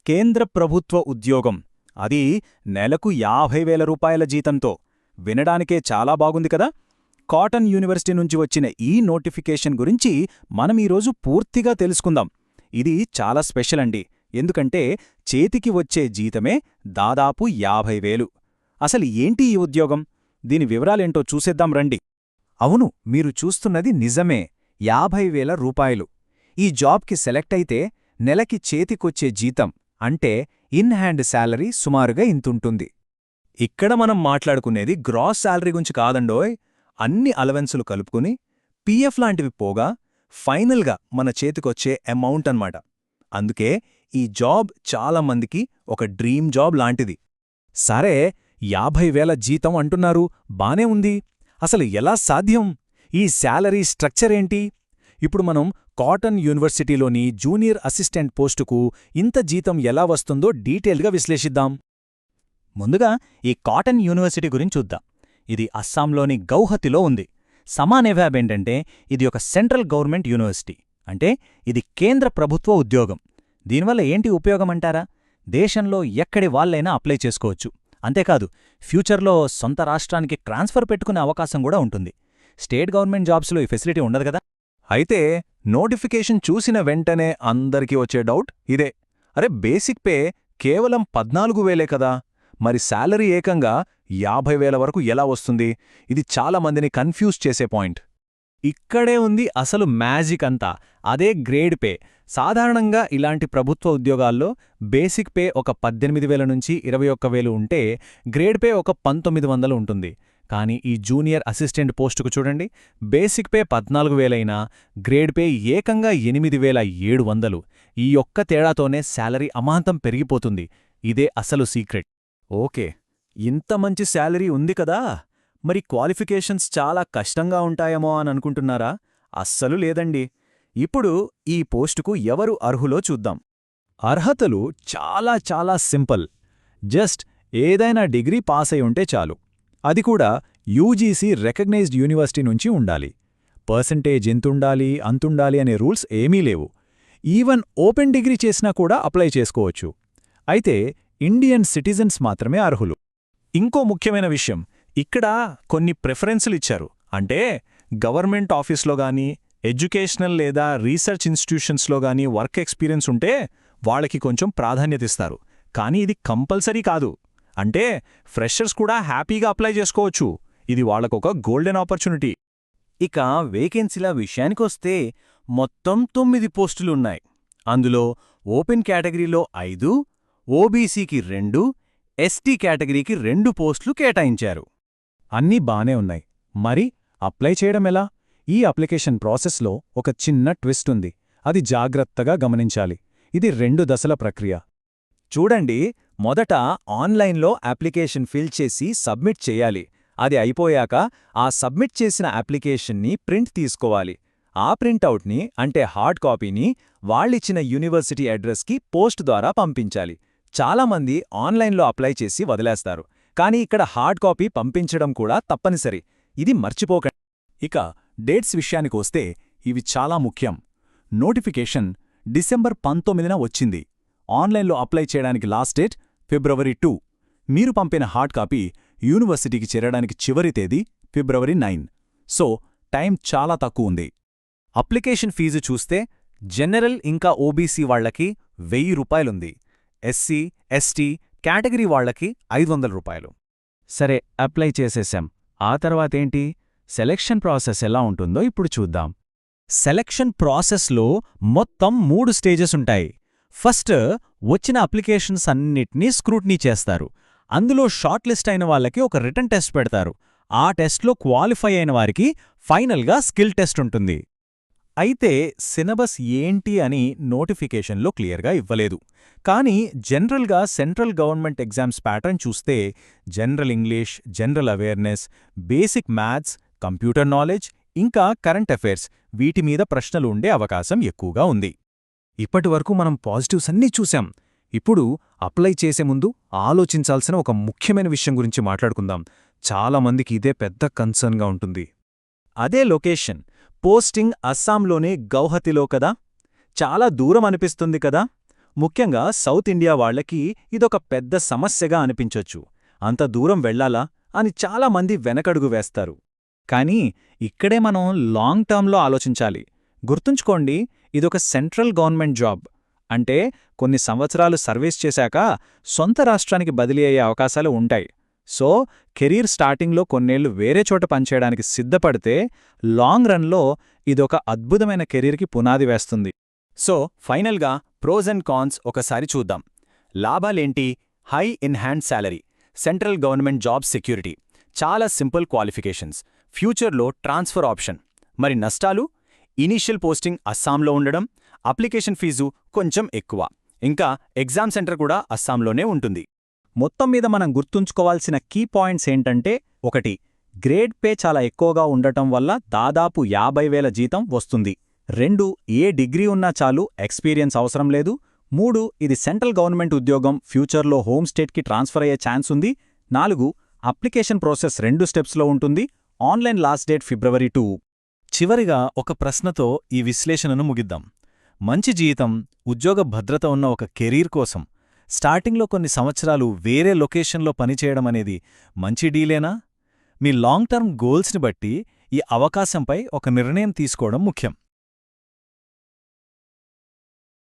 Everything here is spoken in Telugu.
కేంద్ర ప్రభుత్వ ఉద్యోగం, అది నెలకు 50,000 రూపాయల జీతంతో. వినడానికే చాలా బాగుంది కదా. కాటన్ యూనివర్సిటీ నుంచి వచ్చిన ఈ నోటిఫికేషన్ గురించి మనమీరోజు పూర్తిగా తెలుసుకుందాం. ఇది చాలా స్పెషల్ అండి, ఎందుకంటే చేతికి వచ్చే జీతమే దాదాపు 50,000. అసలు ఏంటి ఈ ఉద్యోగం, దీని వివరాలేంటో చూసేద్దాం రండి. అవును, మీరు చూస్తున్నది నిజమే, 50,000 రూపాయలు. ఈ జాబ్కి సెలెక్ట్ అయితే నెలకి చేతికొచ్చే జీతం అంటే ఇన్ హ్యాండ్ శాలరీ సుమారుగా ఇంతుంటుంది. ఇక్కడ మనం మాట్లాడుకునేది గ్రాస్ శాలరీ గురించి కాదండోయ్. అన్ని అలవెన్సులు కలుపుకుని పీఎఫ్ లాంటివి పోగా ఫైనల్గా మన చేతికొచ్చే అమౌంట్ అన్నమాట. అందుకే ఈ జాబ్ చాలామందికి ఒక డ్రీమ్ జాబ్ లాంటిది. సరే, 50,000 జీతం అంటున్నారు, బానే ఉంది. అసలు ఎలా సాధ్యం? ఈ శాలరీ స్ట్రక్చర్ ఏంటి? ఇప్పుడు మనం కాటన్ యూనివర్సిటీలోని జూనియర్ అసిస్టెంట్ పోస్టుకు ఇంత జీతం ఎలా వస్తుందో డీటెయిల్గా విశ్లేషిద్దాం. ముందుగా ఈ కాటన్ యూనివర్సిటీ గురించి చూద్దాం. ఇది అస్సాంలోని గౌహతిలో ఉంది. సమానేవాబేంటంటే ఇది ఒక సెంట్రల్ గవర్నమెంట్ యూనివర్సిటీ, అంటే ఇది కేంద్ర ప్రభుత్వ ఉద్యోగం. దీనివల్ల ఏంటి ఉపయోగమంటారా? దేశంలో ఎక్కడి వాళ్ళైనా అప్లై చేసుకోవచ్చు. అంతేకాదు, ఫ్యూచర్లో సొంత రాష్ట్రానికి ట్రాన్స్ఫర్ పెట్టుకునే అవకాశం కూడా ఉంటుంది. స్టేట్ గవర్నమెంట్ జాబ్స్లో ఈ ఫెసిలిటీ ఉండదు కదా. అయితే నోటిఫికేషన్ చూసిన వెంటనే అందరికీ వచ్చే డౌట్ ఇదే, అరే బేసిక్ పే కేవలం 14,000 కదా, మరి శాలరీ ఏకంగా 50,000 వరకు ఎలా వస్తుంది? ఇది చాలామందిని కన్ఫ్యూజ్ చేసే పాయింట్. ఇక్కడే ఉంది అసలు మ్యాజిక్ అంతా, అదే గ్రేడ్ పే. సాధారణంగా ఇలాంటి ప్రభుత్వ ఉద్యోగాల్లో బేసిక్ పే ఒక 18,000 నుంచి 21,000 ఉంటే గ్రేడ్ పే ఒక 1,900 ఉంటుంది. కానీ ఈ జూనియర్ అసిస్టెంట్ పోస్టుకు చూడండి, బేసిక్ పే 14,000 అయినా గ్రేడ్ పే ఏకంగా 8,700. ఈ ఒక్క తేడాతోనే శాలరీ అమాంతం పెరిగిపోతుంది. ఇదే అసలు సీక్రెట్. ఓకే, ఇంత మంచి శాలరీ ఉంది కదా, మరి క్వాలిఫికేషన్స్ చాలా కష్టంగా ఉంటాయేమో అని అనుకుంటున్నారా? అస్సలు లేదండి. ఇప్పుడు ఈ పోస్టుకు ఎవరు అర్హులో చూద్దాం. అర్హతలు చాలా చాలా సింపుల్. జస్ట్ ఏదైనా డిగ్రీ పాస్ అయి ఉంటే చాలు. అది కూడా యూజీసీ రికగ్నైజ్డ్ యూనివర్సిటీ నుంచి ఉండాలి. పర్సంటేజ్ ఎంతుండాలి అంతుండాలి అనే రూల్స్ ఏమీ లేవు. ఈవెన్ ఓపెన్ డిగ్రీ చేసినా కూడా అప్లై చేసుకోవచ్చు. అయితే ఇండియన్ సిటిజన్స్ మాత్రమే అర్హులు. ఇంకో ముఖ్యమైన విషయం, ఇక్కడ కొన్ని ప్రిఫరెన్సులు ఇచ్చారు. అంటే గవర్నమెంట్ ఆఫీస్లో గానీ, ఎడ్యుకేషనల్ లేదా రీసెర్చ్ ఇన్స్టిట్యూషన్స్లో గానీ వర్క్ ఎక్స్పీరియన్స్ ఉంటే వాళ్ళకి కొంచెం ప్రాధాన్యతిస్తారు. కానీ ఇది కంపల్సరీ కాదు. అంటే ఫ్రెషర్స్ కూడా హ్యాపీగా అప్లై చేసుకోవచ్చు. ఇది వాళ్లకొక గోల్డెన్ ఆపర్చునిటీ. ఇక వేకెన్సీల విషయానికొస్తే మొత్తం 9 పోస్టులున్నాయి. అందులో ఓపెన్ కేటగిరీలో 5, ఓబీసీకి 2, ఎస్టీ కేటగిరీకి 2 పోస్టులు కేటాయించారు. అన్నీ బానే ఉన్నాయి. మరి అప్లై చేయడమెలా? ఈ అప్లికేషన్ ప్రాసెస్లో ఒక చిన్న ట్విస్ట్ ఉంది. అది జాగ్రత్తగా గమనించాలి. ఇది 2 దశల ప్రక్రియ. చూడండి, మొదట ఆన్లైన్లో అప్లికేషన్ ఫిల్ చేసి సబ్మిట్ చేయాలి. అది అయిపోయాక ఆ సబ్మిట్ చేసిన అప్లికేషన్ని ప్రింట్ తీసుకోవాలి. ఆ ప్రింటౌట్ని, అంటే హార్డ్ కాపీని, వాళ్ళిచ్చిన యూనివర్సిటీ అడ్రస్కి పోస్ట్ ద్వారా పంపించాలి. చాలామంది ఆన్లైన్లో అప్లై చేసి వదిలేస్తారు. కానీ ఇక్కడ హార్డ్ కాపీ పంపించడం కూడా తప్పనిసరి. ఇది మర్చిపోకండి. ఇక డేట్స్ విషయానికొస్తే ఇవి చాలా ముఖ్యం. నోటిఫికేషన్ డిసెంబర్ 19న వచ్చింది. ఆన్లైన్లో అప్లై చేయడానికి లాస్ట్ డేట్ ఫిబ్రవరి 2. మీరు పంపిన హార్డ్ కాపీ యూనివర్సిటీకి చేరడానికి చివరి తేదీ ఫిబ్రవరి 9. సో టైం చాలా తక్కువ ఉంది. అప్లికేషన్ ఫీజు చూస్తే జనరల్ ఇంకా ఓబీసీ వాళ్లకి 1,000 రూపాయలుంది. ఎస్సీ, ఎస్టీ కేటగిరీ వాళ్లకి 500 రూపాయలు. సరే, అప్లై చేసేశాం. ఆ తర్వాతేంటి? సెలెక్షన్ ప్రాసెస్ ఎలా ఉంటుందో ఇప్పుడు చూద్దాం. సెలెక్షన్ ప్రాసెస్లో మొత్తం 3 స్టేజెస్ ఉంటాయి. ఫస్ట్, వచ్చిన అప్లికేషన్స్ అన్నిటినీ స్క్రూట్నీ చేస్తారు. అందులో షార్ట్ లిస్ట్ అయిన వాళ్ళకి ఒక రిటన్ టెస్ట్ పెడతారు. ఆ టెస్ట్లో క్వాలిఫై అయిన వారికి ఫైనల్గా స్కిల్ టెస్ట్ ఉంటుంది. అయితే సిలబస్ ఏంటి అని నోటిఫికేషన్లో క్లియర్గా ఇవ్వలేదు. కానీ జనరల్గా సెంట్రల్ గవర్నమెంట్ ఎగ్జామ్స్ ప్యాటర్న్ చూస్తే general English, general awareness, basic maths, computer knowledge ఇంకా కరెంట్ అఫైర్స్, వీటి మీద ప్రశ్నలు ఉండే అవకాశం ఎక్కువగా ఉంది. ఇప్పటివరకు మనం పాజిటివ్స్ అన్నీ చూశాం. ఇప్పుడు అప్లై చేసే ముందు ఆలోచించాల్సిన ఒక ముఖ్యమైన విషయం గురించి మాట్లాడుకుందాం. చాలామందికి ఇదే పెద్ద కన్సర్న్గా ఉంటుంది. అదే లొకేషన్. పోస్టింగ్ అస్సాంలోనే గౌహతిలో కదా. చాలా దూరం అనిపిస్తుంది కదా. ముఖ్యంగా సౌత్ ఇండియా వాళ్లకి ఇదొక పెద్ద సమస్యగా అనిపించొచ్చు. అంత దూరం వెళ్లాలా అని చాలామంది వెనకడుగు వేస్తారు. కానీ ఇక్కడే మనం లాంగ్ టర్మ్లో ఆలోచించాలి. గుర్తుంచుకోండి, ఇదొక సెంట్రల్ గవర్నమెంట్ జాబ్. అంటే కొన్ని సంవత్సరాలు సర్వీస్ చేశాక సొంత రాష్ట్రానికి బదిలీ అయ్యే అవకాశాలు ఉంటాయి. సో కెరీర్ స్టార్టింగ్లో కొన్నేళ్లు వేరే చోట పనిచేయడానికి సిద్ధపడితే లాంగ్ రన్లో ఇదొక అద్భుతమైన కెరీర్కి పునాది వేస్తుంది. సో ఫైనల్గా ప్రోస్ అండ్ కాన్స్ ఒకసారి చూద్దాం. లాభాలేంటి? High in hand salary, central government job security, చాలా సింపుల్ క్వాలిఫికేషన్స్, ఫ్యూచర్లో ట్రాన్స్ఫర్ ఆప్షన్. మరి నష్టాలు? ఇనీషియల్ పోస్టింగ్ అస్సాంలో ఉండడం, అప్లికేషన్ ఫీజు కొంచెం ఎక్కువ, ఇంకా ఎగ్జామ్ సెంటర్ కూడా అస్సాంలోనే ఉంటుంది. మొత్తం మీద మనం గుర్తుంచుకోవాల్సిన కీ పాయింట్స్ ఏంటంటే: 1. గ్రేడ్ పే చాలా ఎక్కువగా ఉండటం వల్ల దాదాపు 50,000 జీతం వస్తుంది. 2. ఏ డిగ్రీ ఉన్నా చాలు, ఎక్స్పీరియన్స్ అవసరం లేదు. 3. ఇది సెంట్రల్ గవర్నమెంట్ ఉద్యోగం, ఫ్యూచర్లో హోమ్ స్టేట్కి ట్రాన్స్ఫర్ అయ్యే ఛాన్స్ ఉంది. 4. అప్లికేషన్ ప్రాసెస్ 2 స్టెప్స్లో ఉంటుంది. ఆన్లైన్ లాస్ట్ డేట్ ఫిబ్రవరి 2. చివరిగా ఒక ప్రశ్నతో ఈ విశ్లేషణను ముగిద్దాం. మంచి జీతం, ఉద్యోగ భద్రత ఉన్న ఒక కెరీర్ కోసం స్టార్టింగ్లో కొన్ని సంవత్సరాలు వేరే లొకేషన్లో పనిచేయడమనేది మంచి డీలేనా? మీ లాంగ్ టర్మ్ గోల్స్ని బట్టి ఈ అవకాశంపై ఒక నిర్ణయం తీసుకోవడం ముఖ్యం.